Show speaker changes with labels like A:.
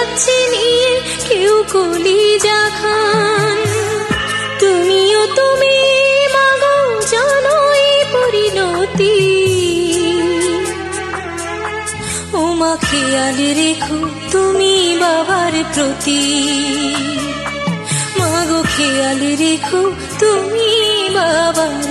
A: যাচ্ছে নিয়ে কেউ কলিজা খান। তুমিও তুমি মাগো জানো এই পরিণতি, ও মা খেয়াল রেখো তুমি বাবার প্রতি, মাগো খেয়াল রেখো তুমি বাবার